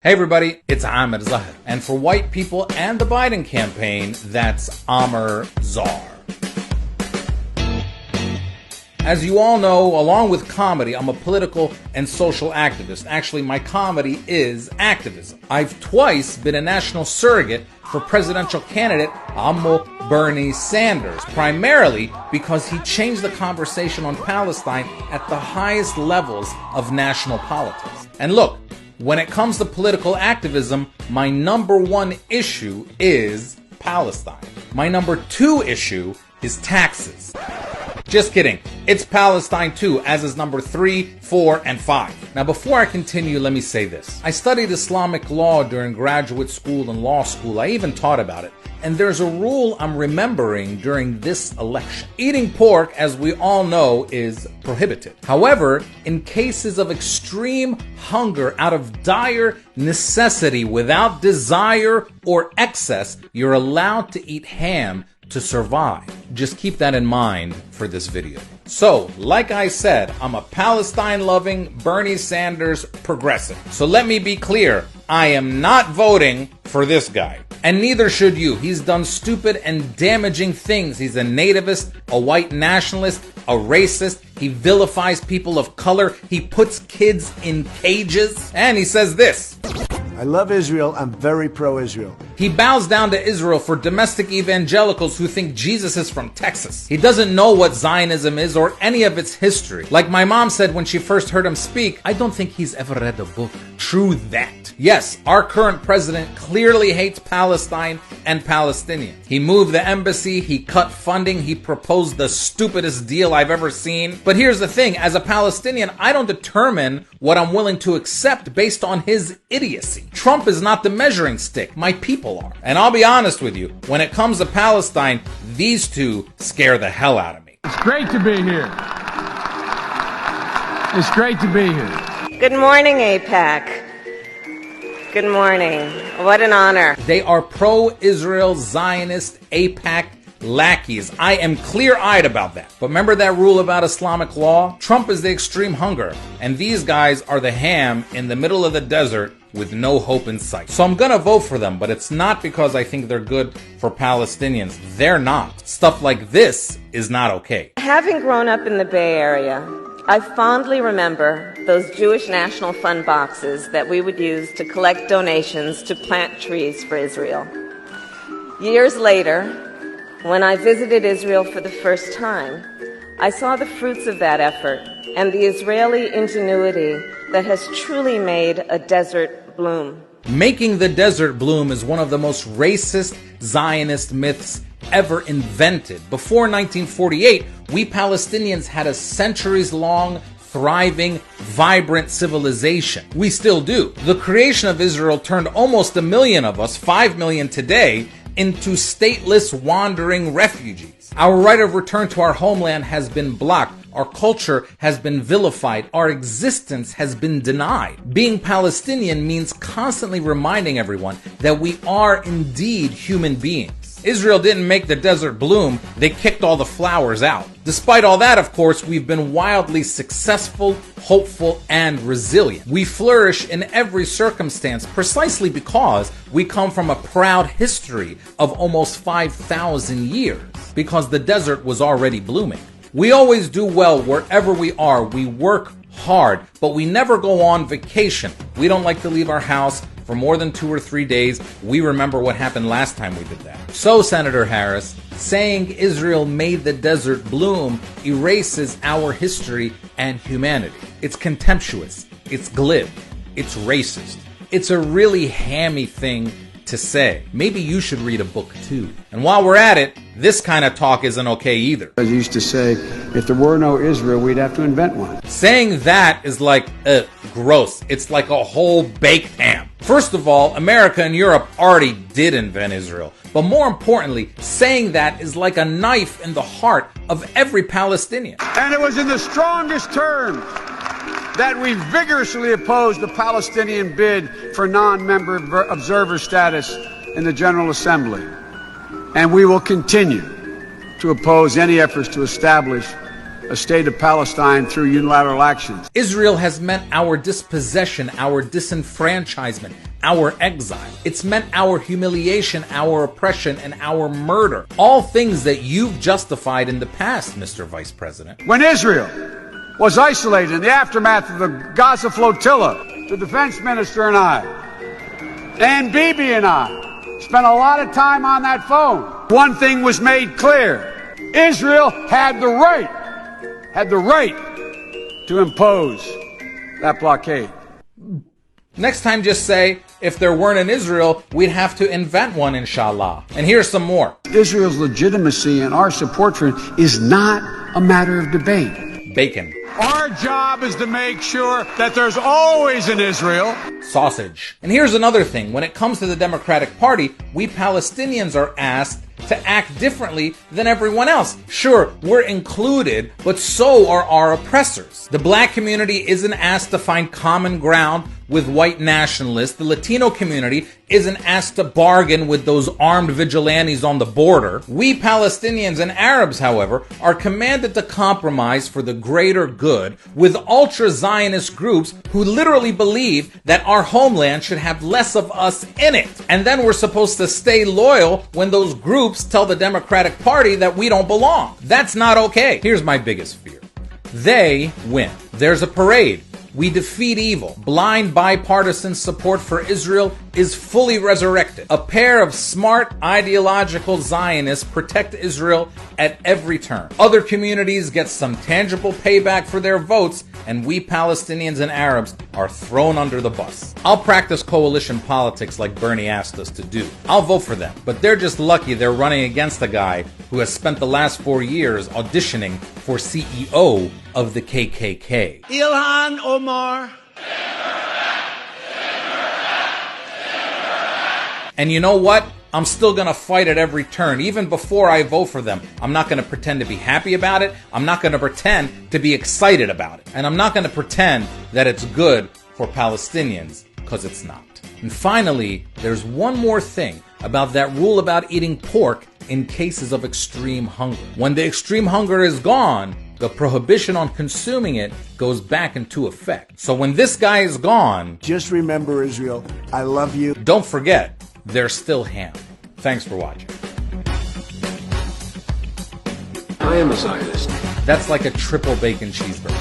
Hey everybody, it's Amr Zahir. And for white people and the Biden campaign, that's Amr Czar. As you all know, along with comedy, I'm a political and social activist. Actually, my comedy is activism. I've twice been a national surrogate for presidential candidate Bernie Sanders, primarily because he changed the conversation on Palestine at the highest levels of national politics. And look, when it comes to political activism, my number one issue is Palestine. My number two issue is taxes. Just kidding. It's Palestine too, as is number 3, 4, and 5. Now, before I continue, let me say this. I studied Islamic law during graduate school and law school. I even taught about it. And there's a rule I'm remembering during this election. Eating pork, as we all know, is prohibited. However, in cases of extreme hunger out of dire necessity without desire or excess, you're allowed to eat ham to survive. Just keep that in mind for this video. So, like I said, I'm a Palestine-loving Bernie Sanders progressive. So let me be clear, I am not voting for this guy. And neither should you. He's done stupid and damaging things. He's a nativist, a white nationalist, a racist. He vilifies people of color. He puts kids in cages. And he says this: I love Israel. I'm very pro-Israel. He bows down to Israel for domestic evangelicals who think Jesus is from Texas. He doesn't know what Zionism is or any of its history. Like my mom said when she first heard him speak, I don't think he's ever read a book. True that. Yes, our current president clearly hates Palestine and Palestinians. He moved the embassy, he cut funding, he proposed the stupidest deal I've ever seen. But here's the thing, as a Palestinian, I don't determine what I'm willing to accept based on his idiocy. Trump is not the measuring stick, my people are. And I'll be honest with you, when it comes to Palestine, these two scare the hell out of me. It's great to be here. It's great to be here. Good morning, AIPAC. Good morning. What an honor. They are pro-Israel Zionist AIPAC lackeys. I am clear-eyed about that. But remember that rule about Islamic law? Trump is the extreme hunger, and these guys are the ham in the middle of the desert with no hope in sight. So I'm gonna vote for them, but it's not because I think they're good for Palestinians. They're not. Stuff like this is not okay. Having grown up in the Bay Area, I fondly remember those Jewish National Fund boxes that we would use to collect donations to plant trees for Israel. Years later, when I visited Israel for the first time, I saw the fruits of that effort and the Israeli ingenuity that has truly made a desert bloom. Making the desert bloom is one of the most racist Zionist myths ever invented. Before 1948, we Palestinians had a centuries-long, thriving, vibrant civilization. We still do. The creation of Israel turned almost 1 million of us, 5 million today, into stateless, wandering refugees. Our right of return to our homeland has been blocked. Our culture has been vilified. Our existence has been denied. Being Palestinian means constantly reminding everyone that we are indeed human beings. Israel didn't make the desert bloom, they kicked all the flowers out. Despite all that, of course, we've been wildly successful, hopeful, and resilient. We flourish in every circumstance precisely because we come from a proud history of almost 5,000 years, because the desert was already blooming. We always do well wherever we are. We work hard, but we never go on vacation. We don't like to leave our house for more than 2 or 3 days. We remember what happened last time we did that. So, Senator Harris, saying Israel made the desert bloom erases our history and humanity. It's contemptuous. It's glib. It's racist. It's a really hammy thing to say. Maybe you should read a book too. And while we're at it, this kind of talk isn't okay either. I used to say, if there were no Israel, we'd have to invent one. Saying that is like, gross. It's like a whole baked ham. First of all, America and Europe already did invent Israel. But more importantly, saying that is like a knife in the heart of every Palestinian. And it was in the strongest terms that we vigorously opposed the Palestinian bid for non-member observer status in the General Assembly. And we will continue to oppose any efforts to establish a state of Palestine through unilateral actions. Israel has meant our dispossession, our disenfranchisement, our exile. It's meant our humiliation, our oppression, and our murder. All things that you've justified in the past, Mr. Vice President. When Israel was isolated in the aftermath of the Gaza flotilla, the defense minister and I, and Bibi and I, spent a lot of time on that phone. One thing was made clear. Israel had the right to impose that blockade. Next time, just say, if there weren't an Israel, we'd have to invent one, inshallah. And here's some more. Israel's legitimacy and our support for it is not a matter of debate. Bacon. Our job is to make sure that there's always an Israel. Sausage. And here's another thing. When it comes to the Democratic Party, we Palestinians are asked to act differently than everyone else. Sure, we're included, but so are our oppressors. The black community isn't asked to find common ground with white nationalists. The Latino community isn't asked to bargain with those armed vigilantes on the border. We Palestinians and Arabs, however, are commanded to compromise for the greater good with ultra-Zionist groups who literally believe that our homeland should have less of us in it. And then we're supposed to stay loyal when those groups tell the Democratic Party that we don't belong. That's not okay. Here's my biggest fear. They win. There's a parade. We defeat evil. Blind bipartisan support for Israel is fully resurrected. A pair of smart ideological Zionists protect Israel at every turn. Other communities get some tangible payback for their votes, and we Palestinians and Arabs are thrown under the bus. I'll practice coalition politics like Bernie asked us to do. I'll vote for them, but they're just lucky they're running against a guy who has spent the last 4 years auditioning for CEO of the KKK. Ilhan Omar. And you know what? I'm still going to fight at every turn, even before I vote for them. I'm not going to pretend to be happy about it. I'm not going to pretend to be excited about it. And I'm not going to pretend that it's good for Palestinians, because it's not. And finally, there's one more thing about that rule about eating pork in cases of extreme hunger. When the extreme hunger is gone, the prohibition on consuming it goes back into effect. So when this guy is gone, just remember, Israel, I love you. Don't forget, there's still ham. Thanks for watching. I am a Zionist. That's like a triple bacon cheeseburger.